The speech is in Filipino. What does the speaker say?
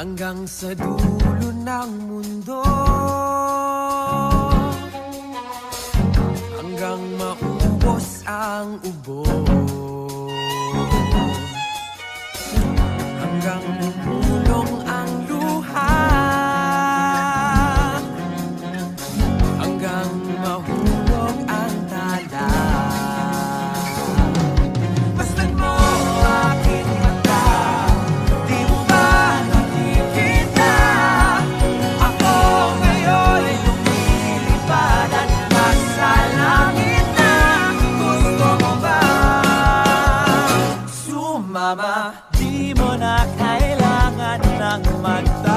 hanggang sa dulo ng mundo, hanggang maubos ang ubo, hanggang umulong ang luha, hanggang mahulog ang tala. Basta't mo aking mata, di mo ba nakikita? Ako ngayon ay lumilipad at nasa langit na. Gusto mo ba sumama? Di mo na kailangan ng magdamag.